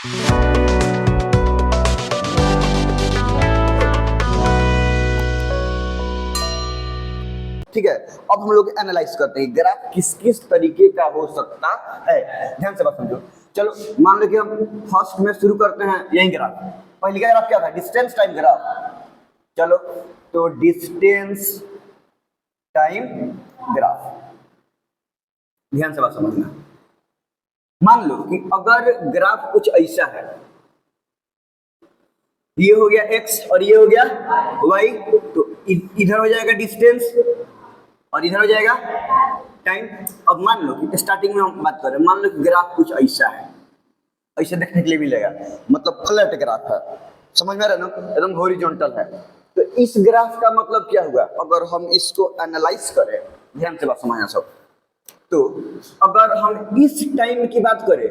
ठीक है, अब हम लोग एनालाइज करते हैं ग्राफ किस किस तरीके का हो सकता है। ध्यान से बात समझो। चलो मान लो कि हम फर्स्ट में शुरू करते हैं यही ग्राफ। पहले का ग्राफ क्या था? Distance time graph. चलो तो डिस्टेंस टाइम ग्राफ, ध्यान से बात समझना। मान लो कि अगर ग्राफ कुछ ऐसा है, ये हो गया x और ये हो गया y, तो इधर हो जाएगा डिस्टेंस और इधर हो जाएगा टाइम। अब मान लो कि स्टार्टिंग में हम बात कर रहे हैं, मान लो कि ग्राफ कुछ ऐसा है, ऐसे देखने के लिए मिलेगा, मतलब फ्लैट ग्राफ है, समझ में आ रहा है ना, एकदम हॉरिजॉन्टल है। तो इस ग्राफ का मतलब क्या हुआ? अगर हम इसको एनालाइज करें, ध्यान से बात समझना सब, तो अगर हम इस टाइम की बात करें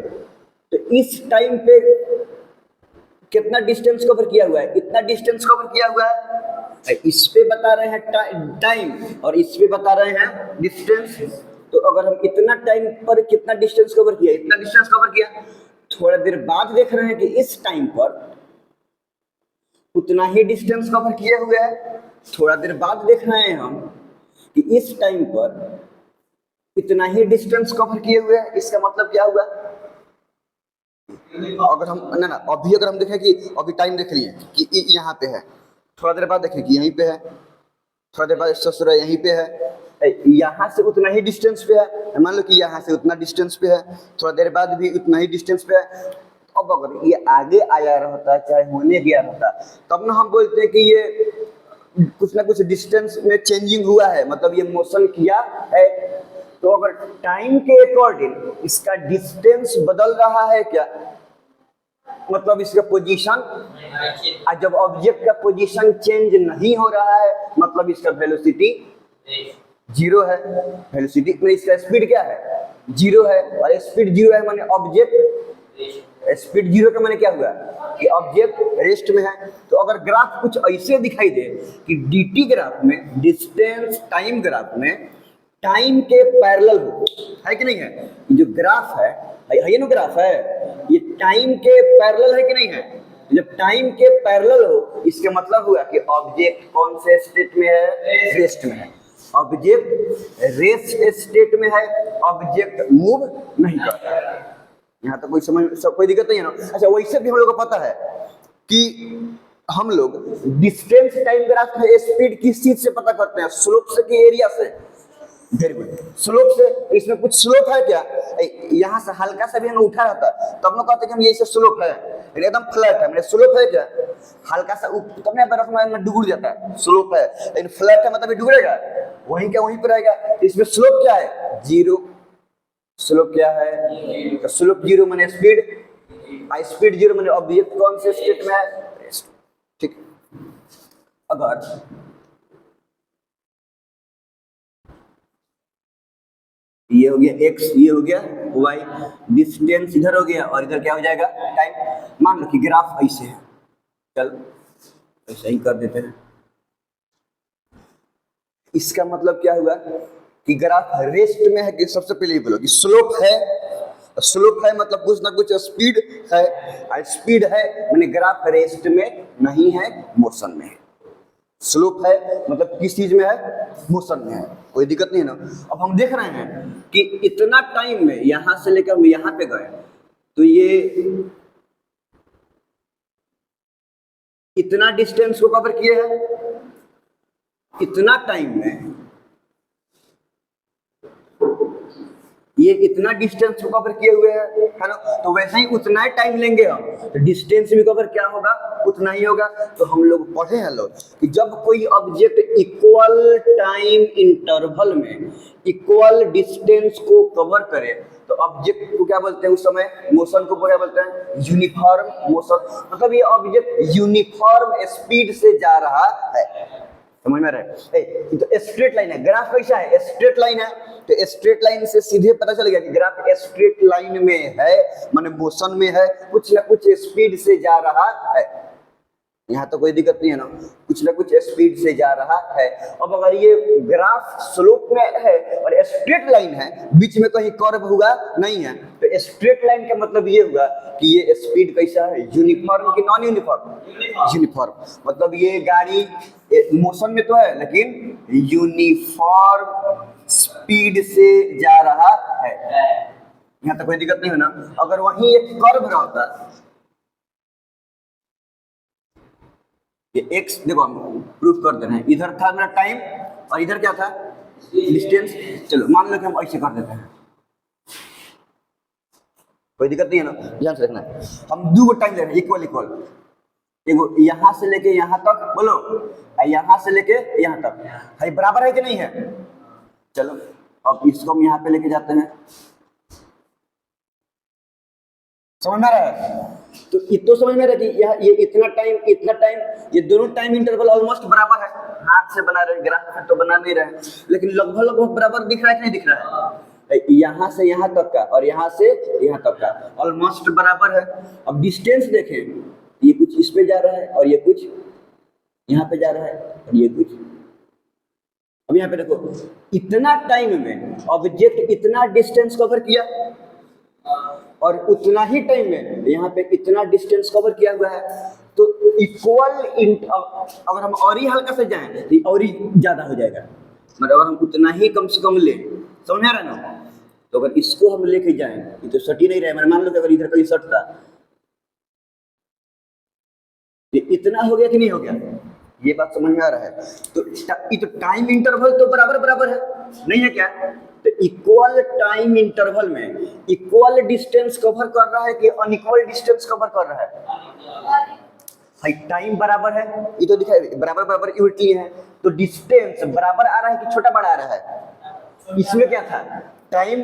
तो इस टाइम पे कितना डिस्टेंस कवर किया हुआ है? इतना डिस्टेंस कवर किया हुआ है। इस पे बता रहे हैं टाइम और इस पे बता रहे हैं डिस्टेंस। तो अगर हम इतना टाइम पर कितना डिस्टेंस कवर किया, इतना डिस्टेंस कवर किया, थोड़ा देर बाद देख रहे हैं कि इस टाइम पर उतना ही डिस्टेंस कवर किए हुए है। थोड़ा देर बाद देख रहे हैं हम कि इस टाइम पर इतना ही डिस्टेंस कवर किए हुए है। इसका मतलब क्या हुआ? अगर हम ना अभी अगर हम देखें कि अभी टाइम देख लिए कि यहाँ पे है, थोड़ा देर बाद देखें कि यहीं पे है, थोड़ा देर बाद ससुरा यहीं पे है, यहाँ से उतना ही डिस्टेंस पे है, मान लो कि यहाँ से उतना डिस्टेंस पे है, थोड़ा देर बाद भी उतना ही डिस्टेंस पे है। अब अगर ये आगे आया रहता, चाहे होने गया रहता, तब ना हम बोलते हैं कि ये कुछ ना कुछ डिस्टेंस में चेंजिंग हुआ है, मतलब ये मोशन किया है। तो अगर टाइम के अकॉर्डिंग इसका डिस्टेंस बदल रहा है क्या, मतलब इसका पोजीशन, और जब ऑब्जेक्ट का पोजीशन चेंज नहीं हो रहा है मतलब इसका वेलोसिटी जीरो है। वेलोसिटी में इसका स्पीड क्या है? जीरो है। और स्पीड जीरो है माने ऑब्जेक्ट, स्पीड जीरो का माने क्या हुआ कि ऑब्जेक्ट रेस्ट में है। तो अगर ग्राफ कुछ ऐसे दिखाई दे कि dt ग्राफ में, डिस्टेंस टाइम ग्राफ में टाइम के पैरेलल हो, है कि नहीं है? जो ग्राफ है ये ना ग्राफ है, ये टाइम के पैरेलल है कि नहीं है? जब टाइम के पैरेलल हो इसका मतलब हुआ कि ऑब्जेक्ट कौन से स्टेट में है? रेस्ट में है। ऑब्जेक्ट रेस्ट स्टेट में है, ऑब्जेक्ट मूव नहीं करता है। यहाँ तक कोई समझ, सब कोई दिक्कत नहीं है ना? अच्छा, वैसे भी हम लोग को पता है कि हम लोग डिस्टेंस टाइम ग्राफ में स्पीड किस चीज से पता करते हैं? स्लोप से कि एरिया से? वेरी गुड, स्लोप से। इसमें कुछ स्लोप है क्या? यहाँ से हल्का सा भी हम उठा रहता तब लोग कहते हैं कि हम ये स्लोप है, एकदम फ्लैट है, मेरे स्लोप है क्या? हल्का सा तब नहीं बर्फ में डूब जाता है, स्लोप है। लेकिन फ्लैट है मतलब ये डूबेगा, वहीं क्या वहीं पर रहेगा। इसमें स्लोप क्या है? जीरो। स्लोप क्या है? तो स्लोप जीरो माने स्पीड, स्पीड जीरो माने ऑब्जेक्ट कौन से स्टेट में है? ठीक। अगर ये हो गया x, ये हो गया y, डिस्टेंस इधर हो गया और इधर क्या हो जाएगा? टाइम। मान लो कि ग्राफ ऐसे है, चल ऐसे ही कर देते हैं। इसका मतलब क्या हुआ कि ग्राफ रेस्ट में है कि सबसे पहले ये बोलो कि स्लोप है। स्लोप है मतलब कुछ ना कुछ स्पीड है, और स्पीड है माने ग्राफ रेस्ट में नहीं है, मोशन में है। स्लोप है मतलब किस चीज में है? मोशन में है। कोई दिक्कत नहीं है ना? अब हम देख रहे हैं कि इतना टाइम में यहां से लेकर हम यहां पे गए, तो ये इतना डिस्टेंस को कवर किए हैं, इतना टाइम में ये इतना डिस्टेंस को कवर किए हुए हैं, है ना? तो वैसे ही उतना ही टाइम लेंगे हम, तो डिस्टेंस भी कवर क्या होगा? उतना ही होगा। तो हम लोग पढ़े हैं लोग कि जब कोई ऑब्जेक्ट इक्वल टाइम इंटरवल में इक्वल डिस्टेंस को कवर करे तो ऑब्जेक्ट को क्या बोलते हैं? उस समय मोशन को क्या बोलते हैं? Uniform motion. मतलब ये ऑब्जेक्ट यूनिफॉर्म स्पीड से जा रहा है। समझ में आ रहा है? ये तो स्ट्रेट लाइन है। ग्राफ कैसा है? स्ट्रेट लाइन है। तो स्ट्रेट लाइन से सीधे पता चल गया कि ग्राफ स्ट्रेट लाइन में है, माने मोशन में है, कुछ ना कुछ स्पीड से जा रहा है। यहाँ तो कोई दिक्कत नहीं है ना? कुछ ना कुछ स्पीड से जा रहा है। अब अगर ये ग्राफ स्लोप में है और स्ट्रेट लाइन है, बीच में कहीं कर्व हुआ नहीं है, तो तो स्ट्रेट लाइन का मतलब ये हुआ कि ये स्पीड कैसा है, यूनिफॉर्म कि नॉन यूनिफॉर्म? यूनिफॉर्म। मतलब ये गाड़ी मोशन में तो है लेकिन यूनिफॉर्म स्पीड से जा रहा है। यहाँ तक कोई दिक्कत नहीं है ना? अगर वहीं एक कर्व रहता, ये एक्स, देखो हम प्रूफ कर दे रहे हैं, इधर था मेरा टाइम और इधर क्या था, डिस्टेंस। चलो मान लो कि हम ऐसे कर देते हैं, कोई दिक्कत नहीं है ना? ध्यान से रखना है, हम दो गो टाइम ले रहे हैं इक्वल इक्वल। देखो यहाँ से लेके यहाँ तक, बोलो, यहाँ से लेके यहाँ तक है, बराबर है कि नहीं है? चलो अब इसको हम यहाँ पे लेके जाते हैं, समझ में आ रहा है? तो इतना समझ में आ रहा है कि ये इतना टाइम, ये दोनों टाइम इंटरवल ऑलमोस्ट बराबर है। हाथ से बना रहे, ग्राफ में तो बना नहीं रहे, लेकिन लगभग बराबर दिख रहा है कि नहीं दिख रहा है? यहाँ से यहाँ तक का और यहाँ से यहाँ तक का ऑलमोस्ट बराबर है। अब डिस्टेंस देखें, ये कुछ इस पे जा रहा है और ये कुछ यहाँ पे जा रहा है और ये कुछ, अब यहाँ पे देखो, इतना टाइम में ऑब्जेक्ट इतना डिस्टेंस कवर किया और उतना ही टाइम में यहाँ पे इतना डिस्टेंस कवर किया हुआ है। तो इक्वल, अगर हम और ही हल्का से जाएं तो और ही ज्यादा हो जाएगा। मतलब अगर हम उतना ही कम से कम ले, समझ आ रहा है ना? तो अगर इसको हम लेके जाएं, ये तो सट ही नहीं रहे। मान लो कि अगर इधर कहीं सट था, ये इतना हो गया कि नहीं हो गया? ये बात समझ में आ रहा है? तो टाइम इंटरवल तो बराबर है, नहीं है क्या? तो इक्वल टाइम इंटरवल में इक्वल डिस्टेंस कवर कर रहा है कि अनइक्वल डिस्टेंस कवर कर रहा है? भाई टाइम बराबर है, ये तो दिखाई बराबर यूनिटी है, तो डिस्टेंस बराबर आ रहा है कि छोटा बड़ा आ रहा है? इसमें क्या था, टाइम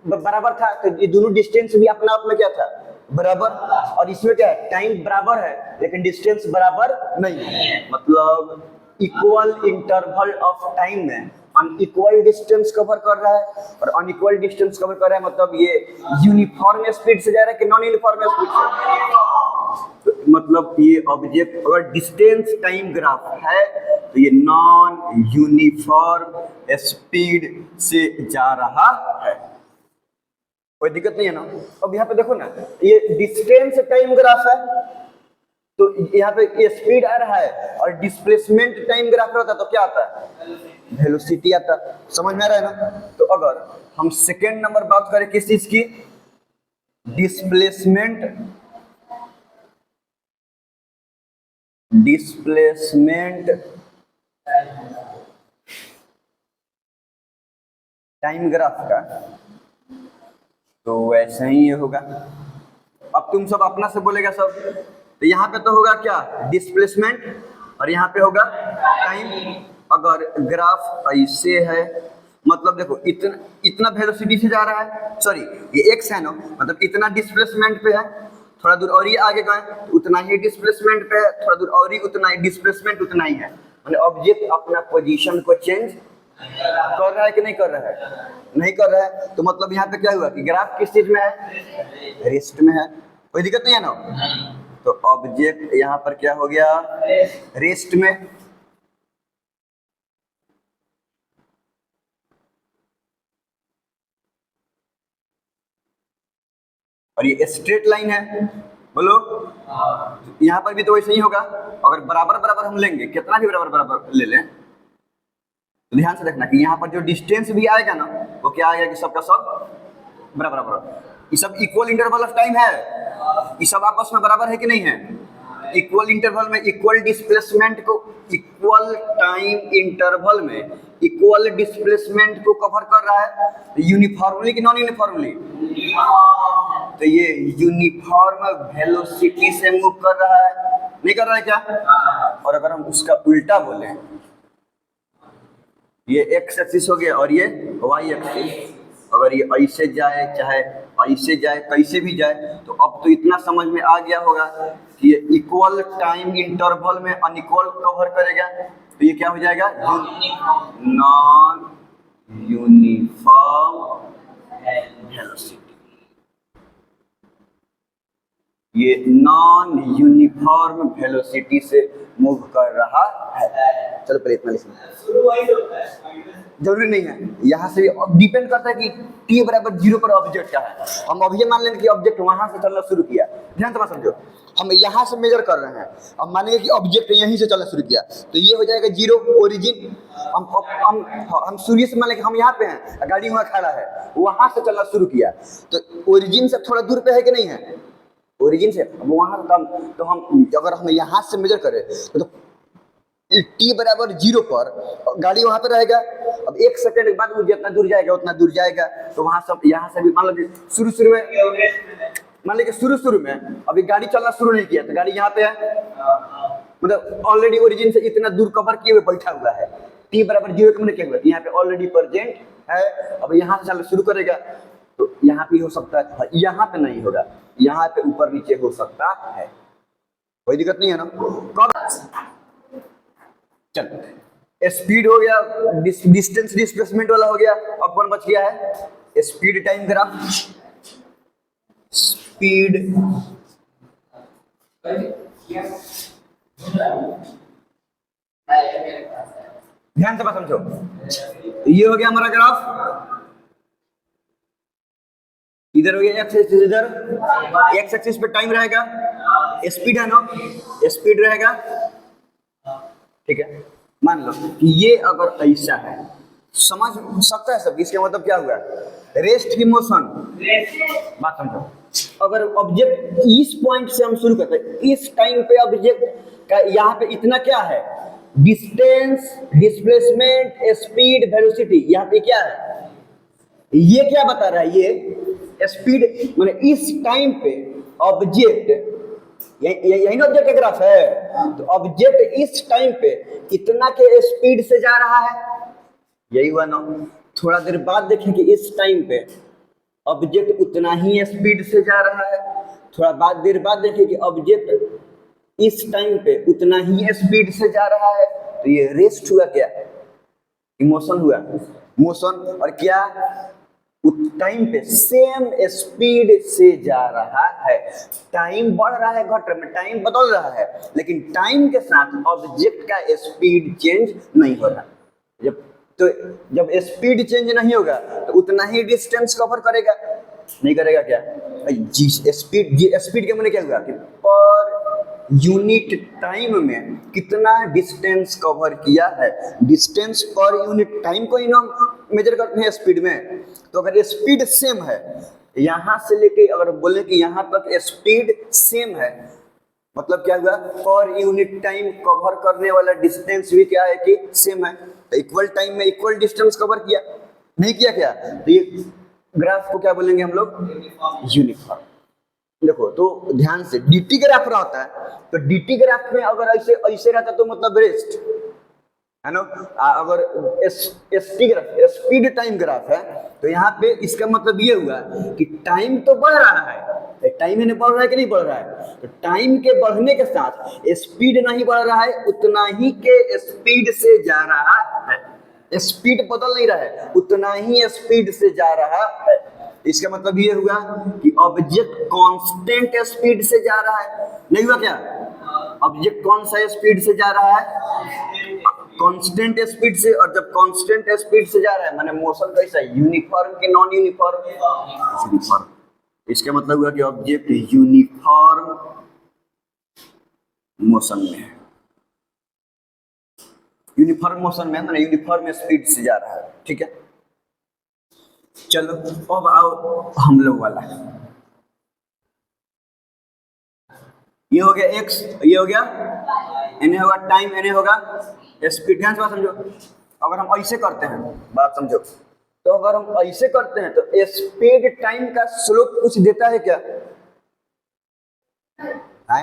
बराबर था, तो ये दोनों डिस्टेंस भी अपना आप में क्या था, बराबर। और इसमें क्या है, टाइम बराबर है लेकिन डिस्टेंस बराबर नहीं है। मतलब इक्वल इंटरवल ऑफ टाइम में अनइक्वल डिस्टेंस कवर कर रहा है और अनइक्वल डिस्टेंस कवर कर रहा है। मतलब ये यूनिफॉर्म स्पीड से जा रहा है कि नॉन यूनिफॉर्म स्पीड से? तो मतलब ये ऑब्जेक्ट अगर डिस्टेंस टाइम ग्राफ है तो ये नॉन यूनिफॉर्म स्पीड से जा रहा है, कोई दिक्कत नहीं है ना? अब यहाँ पे देखो ना, ये डिस्टेंस टाइम ग्राफ है, तो यहाँ पे ये स्पीड आ रहा है और डिस्प्लेसमेंट टाइम ग्राफ होता तो क्या आता है, वेलोसिटी आता। समझ में आ रहा है ना? तो अगर हम सेकेंड नंबर बात करें किस चीज की, डिस्प्लेसमेंट टाइम ग्राफ का, तो वैसे ही ये होगा। अब तुम सब अपना से बोलेगा सब, तो यहाँ पे तो होगा क्या, डिस्प्लेसमेंट, और यहाँ पे होगा टाइम। अगर ग्राफ ऐसे है, मतलब देखो इतना वेलोसिटी से जा रहा है, सॉरी ये एक्स है ना, मतलब इतना डिस्प्लेसमेंट पे है, थोड़ा दूर और ही आगे गए तो उतना ही डिस्प्लेसमेंट पे है, थोड़ा दूर और ही उतना ही डिस्प्लेसमेंट उतना ही है। मतलब ऑब्जेक्ट अपना पोजीशन को चेंज कर रहा है कि नहीं कर रहा है? नहीं कर रहा है। तो मतलब यहाँ पे क्या हुआ कि ग्राफ किस चीज में है, रेस्ट में है, कोई दिक्कत नहीं है ना? तो ऑब्जेक्ट यहाँ पर क्या हो गया, रेस्ट में। और ये स्ट्रेट लाइन है, बोलो, यहाँ पर भी तो वैसे ही होगा। अगर बराबर हम लेंगे, कितना भी बराबर ले लें, तो ध्यान से देखना कि यहाँ पर जो डिस्टेंस भी आएगा ना, वो क्या आएगा कि सबका सब बराबर। ये सब इक्वल इंटरवल ऑफ टाइम है, ये सब आपस में बराबर है कि नहीं है? इक्वल इंटरवल में इक्वल डिस्प्लेसमेंट को, इक्वल टाइम इंटरवल में इक्वल डिस्प्लेसमेंट को कवर कर रहा है। यूनिफॉर्मली कि नॉन यूनिफॉर्मली? तो ये यूनिफॉर्म वेलोसिटी से मूव कर रहा है, नहीं कर रहा है क्या? और अगर हम उसका उल्टा बोलें, ये एक्स एक्सिस हो गया और ये वाई एक्सिस, अगर ये ऐसे जाए चाहे ऐसे जाए, कैसे भी जाए, तो अब तो इतना समझ में आ गया होगा कि ये इक्वल टाइम इंटरवल में अनइक्वल कवर करेगा। तो ये क्या हो जाएगा, नॉन यूनिफॉर्म वेलोसिटी। ये नॉन यूनिफॉर्म वेलोसिटी से मूव कर रहा है। चलो पहले इतना लिखना जरूरी नहीं है, यहाँ से डिपेंड करता है कि t बराबर 0 पर ऑब्जेक्ट क्या है। हम अभी मान लेंगे कि ऑब्जेक्ट वहां से चलना शुरू किया, ध्यान से बात समझो, हम यहाँ से मेजर कर रहे हैं, अब मानेंगे कि ऑब्जेक्ट यहीं से चलना शुरू किया तो ये हो जाएगा 0 ओरिजिन। हम सूर्य से मान लेंगे हम यहाँ पे हैं, गाड़ी वहाँ खड़ा है, वहां से चलना शुरू किया तो ओरिजिन से थोड़ा दूर पे है कि नहीं है, ओरिजिन से वहां तो हम अगर हम यहाँ से मेजर करें तो t बराबर 0 पर गाड़ी वहां पे रहेगा। अब 1 सेकंड के बाद वो जितना दूर जाएगा उतना दूर जाएगा, तो वहां सब यहाँ से भी मान लो शुरू में मान लीजिए शुरू में अभी गाड़ी चलना शुरू नहीं किया तो गाड़ी यहाँ पे है, मतलब ऑलरेडी ओरिजिन से इतना दूर कवर किए हुए बैठा हुआ है। t बराबर 0 का मैंने क्या हुआ, यहाँ पे ऑलरेडी प्रेजेंट है। अब यहाँ से चलना शुरू करेगा तो यहाँ पे हो सकता है, यहाँ पे नहीं होगा, यहाँ पे ऊपर नीचे हो सकता है, कोई दिक्कत नहीं है ना। कब चल स्पीड हो गया, डिस्टेंस डिस्प्लेसमेंट वाला हो गया, अब कौन बच गया है स्पीड टाइम ग्राफ। स्पीड ध्यान से बात समझो, ये हो गया हमारा ग्राफ, इधर हो गया एक्स एक्सिस, इधर एक्स एक्सिस पे टाइम रहेगा, स्पीड है ना, स्पीड रहेगा, ठीक है। मान लो कि ये अगर ऐसा है, समझ सकता है सब, इसका मतलब क्या हुआ, रेस्ट की मोशन, बात समझो। अगर ऑब्जेक्ट इस पॉइंट से हम शुरू करते हैं, इस टाइम पे ऑब्जेक्ट का यहाँ पे इतना क्या है, डिस्टेंस, डिस्प्लेसमेंट, स्पीड, वेलोसिटी, यहाँ पे क्या है, ये क्या बता रहा है, ये स्पीड माने इस टाइम पे ऑब्जेक्ट, यही ना ऑब्जेक्ट का ग्राफ है, तो ऑब्जेक्ट इस टाइम पे इतना के स्पीड से जा रहा है, यही हुआ ना। थोड़ा देर बाद देखें कि इस टाइम पे ऑब्जेक्ट उतना ही स्पीड से जा रहा है, थोड़ा देर बाद देखें कि ऑब्जेक्ट इस टाइम पे उतना ही स्पीड से जा रहा है, तो ये रेस्ट हुआ, क्या इमोशन हुआ, मोशन, और क्या टाइम पे सेम स्पीड से जा रहा है। टाइम बढ़ रहा है, घट रहा है, टाइम बदल रहा है, लेकिन टाइम के साथ ऑब्जेक्ट का स्पीड चेंज नहीं हो रहा। जब स्पीड चेंज नहीं होगा तो उतना ही डिस्टेंस कवर करेगा, नहीं करेगा क्या जी। स्पीड के मैंने क्या हुआ कि पर यूनिट टाइम में कितना डिस्टेंस कवर किया है, डिस्टेंस पर यूनिट टाइम को ही हम मेजर करते हैं स्पीड में। तो अगर स्पीड सेम है, यहाँ से लेके अगर बोले कि यहाँ तक स्पीड सेम है, मतलब क्या हुआ, पर यूनिट टाइम कवर करने वाला डिस्टेंस भी क्या है कि सेम है, तो इक्वल टाइम में इक्वल डिस्टेंस कवर किया, नहीं किया क्या, तो ये ग्राफ को क्या बोलेंगे हम लोग, यूनिफॉर्म। देखो तो ध्यान से, डीटी ग्राफ रहता है तो डीटी ग्राफ में अगर ऐसे ऐसे रहता तो मतलब रेस्ट है ना। अगर ST graph, speed time graph है, तो यहाँ पे इसका मतलब ये हुआ कि टाइम तो बढ़ रहा है, टाइम नहीं बढ़ रहा है कि नहीं बढ़ रहा है, तो टाइम के बढ़ने के साथ स्पीड नहीं बढ़ रहा है, उतना ही के स्पीड से जा रहा है, स्पीड बदल नहीं रहा है, उतना ही स्पीड से जा रहा है। इसका मतलब ये हुआ कि ऑब्जेक्ट कांस्टेंट स्पीड से जा रहा है, नहीं हुआ क्या, ऑब्जेक्ट कौन सा स्पीड से जा रहा है, कांस्टेंट स्पीड से, और जब कांस्टेंट स्पीड से जा रहा है माने मोशन कैसा है, यूनिफॉर्म के नॉन यूनिफॉर्म, यूनिफॉर्म। इसका मतलब हुआ कि ऑब्जेक्ट यूनिफॉर्म मोशन में है, यूनिफॉर्म मोशन में माने यूनिफॉर्म स्पीड से जा रहा है, ठीक है। चलो अब आओ हम लोग वाला, ये हो गया x, ये हो गया n होगा टाइम, n होगा स्पीड। ध्यान से बात समझो, अगर हम ऐसे करते हैं, बात समझो, तो अगर हम ऐसे करते हैं तो स्पीड टाइम का स्लोप कुछ देता है क्या, है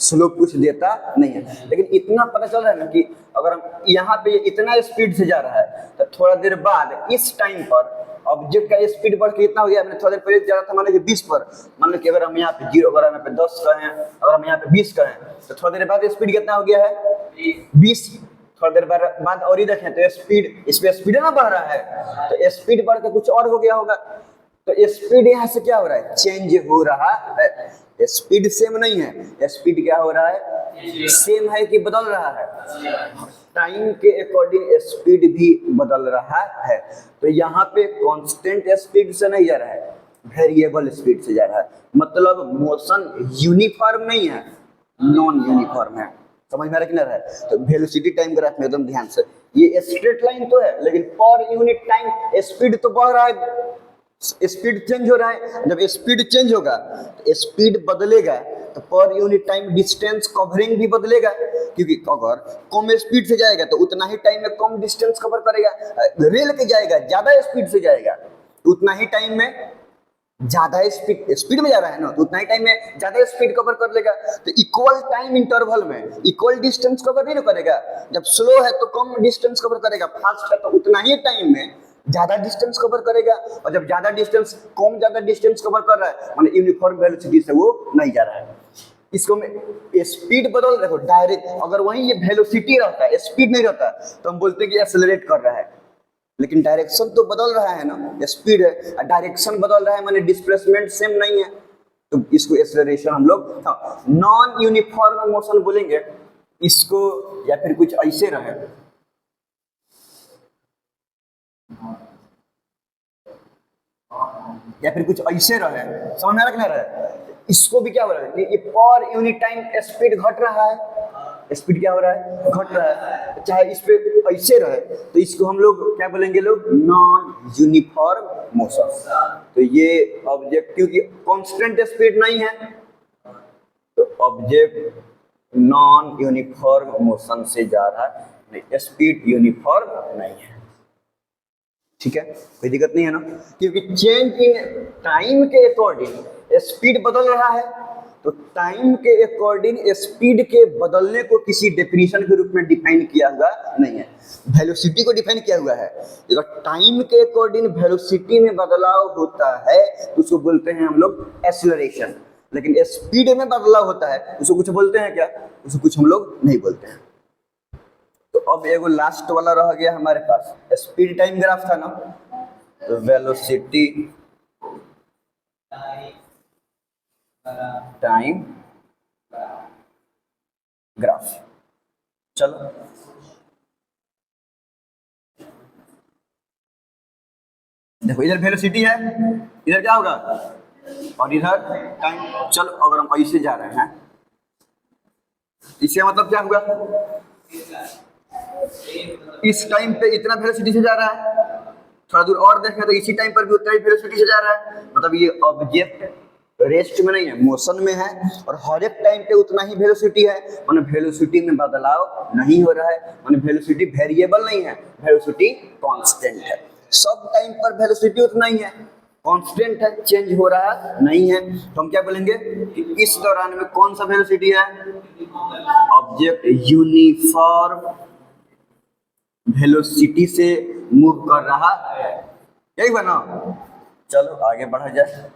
स्लोप कुछ देता नहीं है, लेकिन इतना पता चल रहा है ना कि अगर हम यहाँ पे इतना स्पीड से जा रहा है तो थोड़ा देर बाद इस टाइम पर ऑब्जेक्ट का स्पीड बढ़ के इतना हो गया, मैंने थोड़ा देर पहले जा रहा था मान लो कि 20 पर, मान लो कि अगर हम यहाँ पे 0, अगर हम यहाँ पे 10 कहें, अगर हम यहाँ पे 20 कहें, तो थोड़ा देर बाद स्पीड कितना हो गया है 20। थोड़ा देर बाद और ही देखें तो स्पीड, इस पे स्पीड ना बढ़ रहा है, तो स्पीड बढ़ के कुछ और हो गया होगा, तो स्पीड यहाँ से क्या हो रहा है, चेंज हो रहा है। स्पीड सेम नहीं है, स्पीड क्या हो रहा है, सेम है कि बदल रहा है। टाइम के अकॉर्डिंग स्पीड भी बदल रहा है। तो यहाँ पे कांस्टेंट स्पीड से नहीं जा रहा है, वेरिएबल स्पीड से जा रहा है। मतलब मोशन यूनिफॉर्म नहीं है, नॉन यूनिफॉर्म है। समझ में आ रहा कि नहीं रहा है? तो वेलोसिटी टाइम ग्राफ में एकदम ध्यान से, ये स्ट्रेट लाइन तो है लेकिन पर यूनिट टाइम स्पीड तो बढ़ रहा है, स्पीड चेंज हो रहा है। जब स्पीड चेंज होगा तो स्पीड बदलेगा तो per unit time distance covering भी बदलेगा, क्योंकि अगर कम स्पीड से जाएगा तो उतना ही टाइम में कम डिस्टेंस कवर करेगा। रेल के जाएगा ज्यादा स्पीड से जाएगा तो उतना ही टाइम में ज्यादा स्पीड में जा रहा है ना, तो उतना ही टाइम में ज्यादा स्पीड कवर कर लेगा। तो इक्वल टाइम इंटरवल में इक्वल डिस्टेंस कवर नहीं करेगा। जब स्लो है तो कम डिस्टेंस कवर करेगा, फास्ट है तो उतना ही टाइम में ज्यादा डिस्टेंस कवर करेगा। और जब ज्यादा डिस्टेंस कवर कर रहा है माने यूनिफॉर्म वेलोसिटी से वो नहीं जा रहा है। इसको में स्पीड बदल रहा है डायरेक्ट, अगर वही ये वेलोसिटी रहता है स्पीड नहीं रहता तो हम बोलते हैं कि एक्सेलरेट कर रहा है, लेकिन डायरेक्शन तो बदल रहा है ना, स्पीड है डायरेक्शन बदल रहा है माने डिस्प्लेसमेंट सेम नहीं है, तो इसको एक्सेलरेशन हम लोग नॉन यूनिफॉर्म मोशन बोलेंगे इसको। या फिर कुछ ऐसे रहे, या फिर कुछ ऐसे रहे, समझ में आ रहा है? इसको भी क्या हो रहा है, ये पर यूनिट टाइम स्पीड घट रहा है, स्पीड क्या हो रहा है, घट रहा है। चाहे इस पे ऐसे रहे तो इसको हम लोग क्या बोलेंगे, लोग नॉन यूनिफॉर्म मोशन। तो ये ऑब्जेक्ट क्योंकि कांस्टेंट स्पीड नहीं है तो ऑब्जेक्ट नॉन यूनिफॉर्म मोशन से जा रहा है, स्पीड यूनिफॉर्म नहीं है। ठीक है, कोई दिक्कत नहीं है ना, क्योंकि चेंज इन टाइम के अकॉर्डिंग स्पीड बदल रहा है। तो टाइम के अकॉर्डिंग स्पीड के बदलने को किसी डेफिनेशन के रूप में डिफाइन किया हुआ नहीं है। वेलोसिटी को डिफाइन किया हुआ है, अगर टाइम के अकॉर्डिंग वेलोसिटी में बदलाव होता है तो उसको बोलते हैं हम लोग एक्सीलरेशन। लेकिन स्पीड में बदलाव होता है उसको कुछ बोलते हैं क्या, उसको कुछ हम लोग नहीं बोलते हैं। तो अब एगो लास्ट वाला रह गया हमारे पास, स्पीड टाइम ग्राफ था ना, तो वेलोसिटी टाइम ग्राफ। चलो देखो, इधर वेलोसिटी है, इधर क्या होगा और इधर टाइम। चलो अगर हम ऐसे जा रहे हैं, इससे मतलब क्या हुआ, इस टाइम पे इतना वेलोसिटी से जा रहा है, थोड़ा दूर और देखें तो इसी टाइम पर भी उतना ही वेलोसिटी से जा रहा है। मतलब ये ऑब्जेक्ट रेस्ट में नहीं है, मोशन में है, और हर एक टाइम पे उतना ही वेलोसिटी है, माने वेलोसिटी में बदलाव नहीं हो रहा है, माने वेलोसिटी वेरिएबल नहीं है, वेलोसिटी कांस्टेंट है। सब टाइम पर वेलोसिटी उतना ही है, कांस्टेंट है, चेंज हो रहा नहीं है। तो हम क्या बोलेंगे कि इस दौरान में कौन सा वेलोसिटी है, ऑब्जेक्ट यूनिफॉर्म वेलोसिटी से मूव कर रहा है। यही बना। चलो आगे बढ़ा जाए।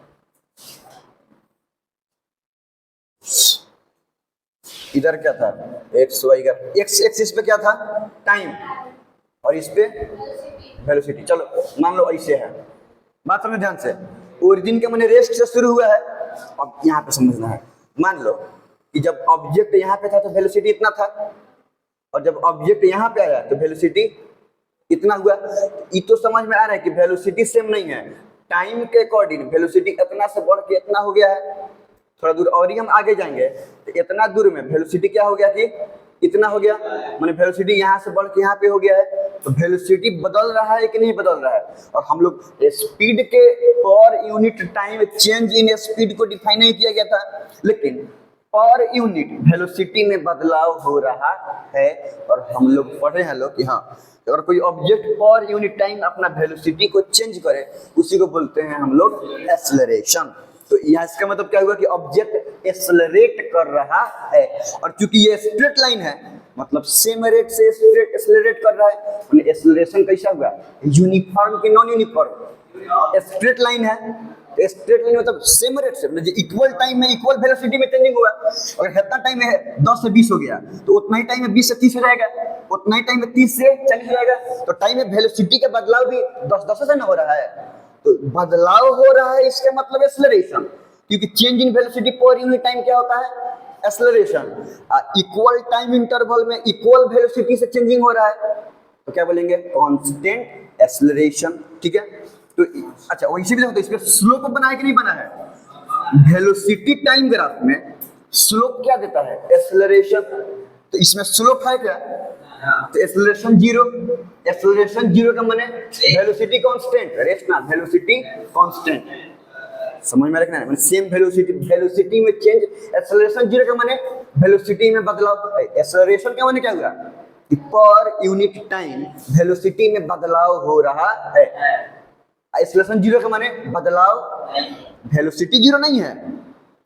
इधर क्या था, एक्स वाई का, एक्स एक्सिस पे क्या था, टाइम, और इस पे वेलोसिटी। चलो मान लो ऐसे है, बात समझो ध्यान से। ओरिजिन के मैंने रेस्ट से शुरू हुआ है, अब यहाँ पे समझना है। मान लो कि जब ऑब्जेक्ट यहाँ पे था तो वेलोसिटी इतना था, और जब ऑब्जेक्ट यहाँ पे आया तो वेलोसिटी इतना हुआ। ये तो समझ में आ रहा है कि वेलोसिटी सेम नहीं है, टाइम के अकॉर्डिंग वेलोसिटी इतना से बढ़ के इतना हो गया है। थोड़ा दूर और ही हम आगे जाएंगे तो इतना दूर में वेलोसिटी क्या हो गया कि इतना हो गया, माने वेलोसिटी यहाँ से बढ़ के यहाँ पे हो गया है। तो वेलोसिटी बदल रहा है कि नहीं बदल रहा है। और हम लोग स्पीड के per unit time change in speed को डिफाइन नहीं किया गया था, लेकिन पर यूनिट वेलोसिटी में बदलाव हो रहा है। और हम लोग पढ़े हैं लोग कि हाँ, अगर कोई ऑब्जेक्ट पर यूनिट टाइम अपना वेलोसिटी को चेंज करे उसी को बोलते हैं हम लोग एक्सेलरेशन। तो यहाँ इसका मतलब क्या हुआ कि ऑब्जेक्ट एक्सेलरेट कर रहा है, और क्योंकि ये स्ट्रेट लाइन है मतलब सेम रेट से स्ट्रेट एक्सेलरेट कर रहा है। मतलब एक्सेलरेशन कैसा हुआ, यूनिफॉर्म की नॉन यूनिफॉर्म। स्ट्रेट लाइन है, स्ट्रेट लाइन मतलब सेम रेट से, मतलब इक्वल टाइम में इक्वल वेलोसिटी में चेंजिंग हुआ। अगर कितना टाइम है 10 से 20 हो गया तो उतना ही टाइम में 20 से 30 हो जाएगा, उतना ही टाइम में 30 से 40 हो जाएगा। तो टाइम में वेलोसिटी का बदलाव भी 10 से न हो रहा है। तो बदलाव हो रहा है इसका मतलब एक्सेलरेशन, क्योंकि change in velocity per unit time क्या होता है, एक्सेलरेशन। इक्वल टाइम इंटरवल में इक्वल वेलोसिटी से चेंजिंग हो रहा है तो क्या बोलेंगे, कांस्टेंट एक्सेलरेशन। ठीक है, तो अच्छा वैसे भी देखो इसमें स्लोप बना है कि नहीं बना है, वेलोसिटी टाइम ग्राफ में स्लोप क्या देता है, एक्सेलरेशन। तो इसमें स्लोप है क्या, तो एक्सेलरेशन जीरो। एक्सेलरेशन जीरो का माने वेलोसिटी कांस्टेंट, रेस्ट ना वेलोसिटी कांस्टेंट, समझ में रखना है, सेम वेलोसिटी, वेलोसिटी में चेंज। एक्सेलरेशन जीरो का माने वेलोसिटी में बदलाव। एक्सेलरेशन का माने क्या हुआ, पर यूनिट टाइम वेलोसिटी में बदलाव हो रहा है। एक्सेलरेशन जीरो का माने बदलाव, वेलोसिटी जीरो नहीं है,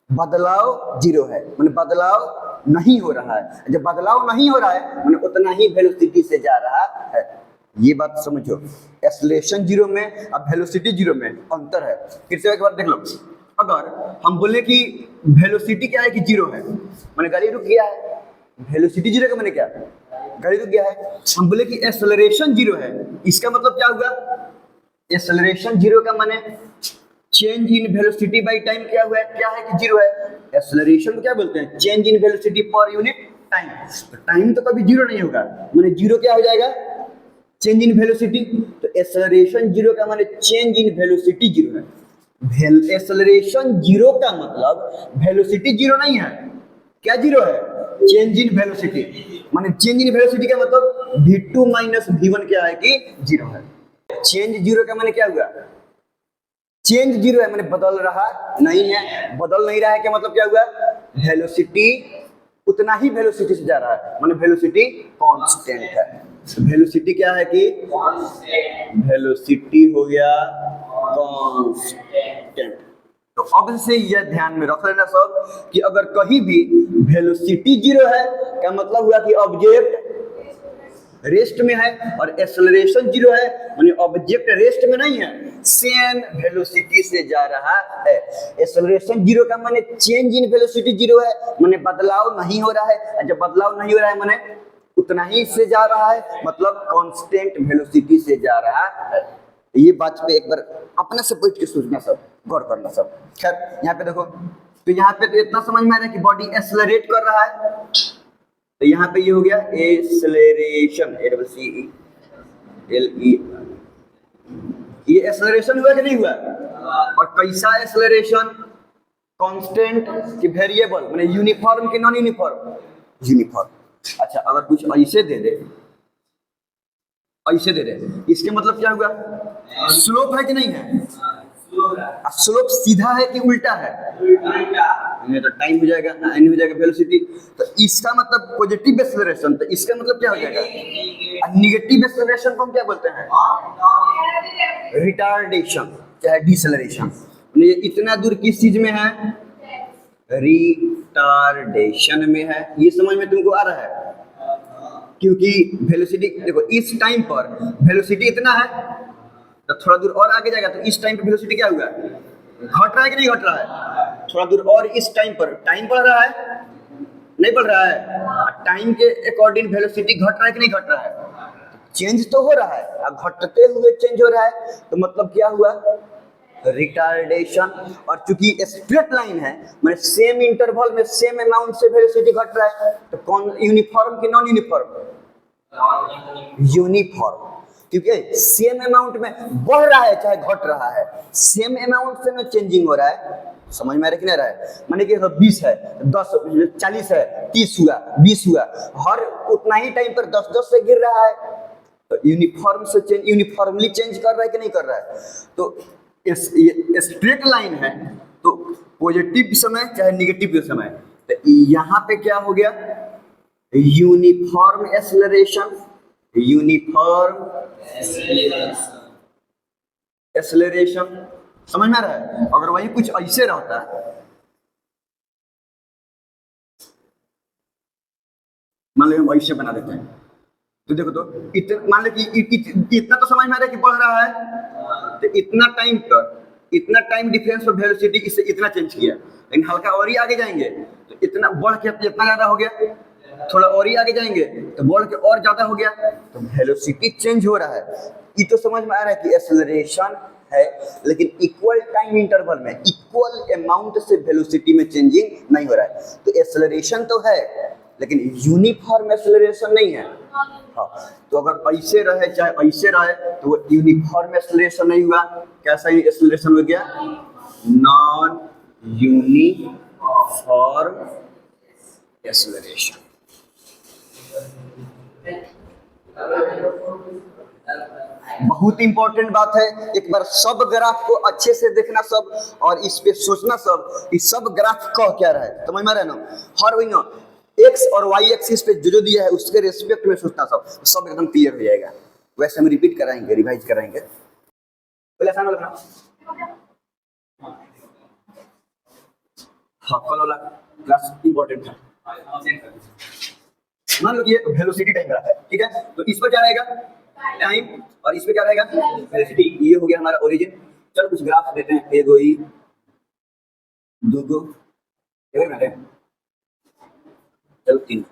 बदलाव जीरो है, माने बदलाव नहीं हो रहा है। जब बदलाव नहीं हो रहा है माने उतना ही वेलोसिटी से जा रहा है। ये बात समझो, एक्सेलरेशन जीरो में और वेलोसिटी जीरो में अंतर है। फिर से एक बार देख लो, अगर हम बोले कि वेलोसिटी क्या है कि जीरो है, माने गाड़ी रुक गया है, वेलोसिटी जीरो का माने क्या, गाड़ी रुक गया है। हम बोले कि एक्सेलरेशन जीरो है, इसका मतलब क्या हुआ, एक्सेलरेशन जीरो का माने change in velocity by time क्या हुआ है, क्या है कि जीरो है। एक्सेलरेशन को क्या बोलते हैं, change in velocity per unit time. तो टाइम तो कभी जीरो नहीं होगा, माने जीरो क्या हो जाएगा, चेंज इन वेलोसिटी। तो एक्सेलरेशन जीरो का माने चेंज इन वेलोसिटी जीरो है। एक्सेलरेशन जीरो का मतलब वेलोसिटी जीरो नहीं है, क्या जीरो है, चेंज इन वेलोसिटी। माने चेंज इन वेलोसिटी का मतलब v2 माइनस v1 क्या है कि जीरो है। चेंज जीरो का माने क्या हुआ, चेंज जीरो है माने बदल रहा नहीं है, बदल नहीं रहा है क्या मतलब क्या हुआ, वेलोसिटी उतना ही वेलोसिटी से जा रहा है, माने वेलोसिटी कांस्टेंट है। वेलोसिटी क्या है कि वेलोसिटी हो गया कांस्टेंट। तो अब से यह ध्यान में रख लेना सब कि अगर कहीं भी वेलोसिटी जीरो है क्या मतलब हुआ कि ऑब्जेक्ट रेस्ट में है, और एक्सेलरेशन जीरो है माने ऑब्जेक्ट रेस्ट में नहीं है, सेम वेलोसिटी से जा रहा है। एक्सेलरेशन जीरो का माने चेंज इन वेलोसिटी जीरो है, माने बदलाव नहीं हो रहा है। जब बदलाव नहीं हो रहा है माने उतना ही से जा रहा है, मतलब कांस्टेंट वेलोसिटी से जा रहा है। ये बात पे एक बार अपने से पूछ के सोचना सब, गौर करना सब। खैर यहाँ पे देखो, तो यहाँ पे तो इतना समझ में आ रहा है कि बॉडी एक्सेलरेट कर रहा है, तो यहाँ पे ये हो गया एक्सेलरेशन, ACCLE। ये एक्सेलरेशन हुआ कि नहीं हुआ, और कैसा एक्सेलरेशन, कांस्टेंट कि वेरिएबल, माने यूनिफॉर्म कि नॉन यूनिफॉर्म, यूनिफॉर्म। अच्छा अगर कुछ ऐसे दे दे, ऐसे दे दे, इसके मतलब क्या हुआ, स्लोप है कि नहीं है, स्लोप सीधा है कि उल्टा है, नहीं तो टाइम हो जाएगा, n हो जाएगा वेलोसिटी। तो इसका मतलब पॉजिटिव एक्सेलरेशन, तो इसका मतलब क्या हो जाएगा, और निगेटिव एक्सेलरेशन को हम क्या बोलते हैं, रिटार्डेशन चाहे डिसेलरेशन। ये इतना दूर किस चीज में है, रिटार्डेशन में है। ये समझ में तुमको आ रहा है, क्योंकि वेलोसिटी देखो इस टाइम पर वेलोसिटी इतना है, तो थोड़ा दूर और आगे जाएगा तो इस टाइम पर वेलोसिटी क्या हुआ, घट रहा है कि नहीं घट रहा है, थोड़ा दूर और इस टाइम पर टाइम बढ़ रहा है, नहीं बढ़ रहा है, टाइम के अकॉर्डिंग वेलोसिटी घट रहा है कि नहीं घट रहा है, चेंज तो हो रहा है, अब घटते हुए चेंज हो रहा है, तो मतलब क्या हुआ, रिटार्डेशन। और चूंकि स्ट्रेट लाइन है मतलब सेम इंटरवल में सेम अमाउंट से वेलोसिटी घट रहा है, तो कौन यूनिफॉर्म कि नॉन यूनिफॉर्म, यूनिफॉर्म, क्योंकि सेम अमाउंट में बढ़ रहा है चाहे घट रहा है, सेम अमाउंट से में चेंजिंग हो रहा है। समझ में आ रहा कि नहीं रहा है, माने कि 20 है 10 40 है 30 हुआ 20 हुआ, हर उतना ही टाइम पर 10-10 से गिर रहा है, तो यूनिफॉर्म से चेंज, यूनिफॉर्मली चेंज कर रहा है कि नहीं कर रहा है। तो स्ट्रेट लाइन है तो पॉजिटिव समय चाहे निगेटिव समय, तो यहाँ पे क्या हो गया, यूनिफॉर्म एक्सेलरेशन, यूनिफॉर्म एक्सेलरेशन। समझ में आ रहा है, अगर वही कुछ ऐसे रहता मान लो हम ऐसे बना देते हैं, तो देखो तो इतना मान लो कि इतना तो समझ में आ रहा है कि बढ़ रहा है, तो इतना टाइम पर इतना टाइम डिफरेंस पर वेलोसिटी इससे इतना चेंज किया, लेकिन हल्का और ही आगे जाएंगे तो इतना बढ़ के इतना ज्यादा हो गया, थोड़ा और ही आगे जाएंगे तो बढ़ के और ज्यादा हो गया, तो वेलोसिटी चेंज हो रहा है। ये तो समझ में आ रहा है कि एक्सेलरेशन है, लेकिन इक्वल टाइम इंटरवल में इक्वल अमाउंट से वेलोसिटी में चेंजिंग नहीं हो रहा है। तो एक्सेलरेशन तो है लेकिन यूनिफॉर्म एक्सेलरेशन नहीं है। हाँ, तो अगर ऐसे रहे चाहे ऐसे रहे तो वो यूनिफॉर्म एक्सेलरेशन नहीं हुआ। कैसा एक्सेलरेशन हो गया? Non uniform acceleration. बहुत इंपॉर्टेंट बात है, एक बार सब ग्राफ को अच्छे से देखना सब, और इस पे सोचना सब, इस सब ग्राफ कह क्या रहा है, समझ में रहे ना? हर वही ना एक्स और वाई एक्सिस पे जो जो दिया है उसके रिस्पेक्ट में सोचना सब एकदम क्लियर हो जाएगा। वैसे हम रिपीट कराएंगे, रिवाइज कराएंगे। पहले आसान वाला हाँ, कल वाला क्लास इंपॉर्टेंट है। मान लो कि ये वेलोसिटी टाइम ग्राफ है, ठीक है? तो इस पर क्या रहेगा? टाइम, और इस पे क्या रहेगा? वेलोसिटी। ये हो गया हमारा ओरिजिन। चलो कुछ ग्राफ देते हैं, एक गोई दो गो, एक मिनट है, चलो तीन।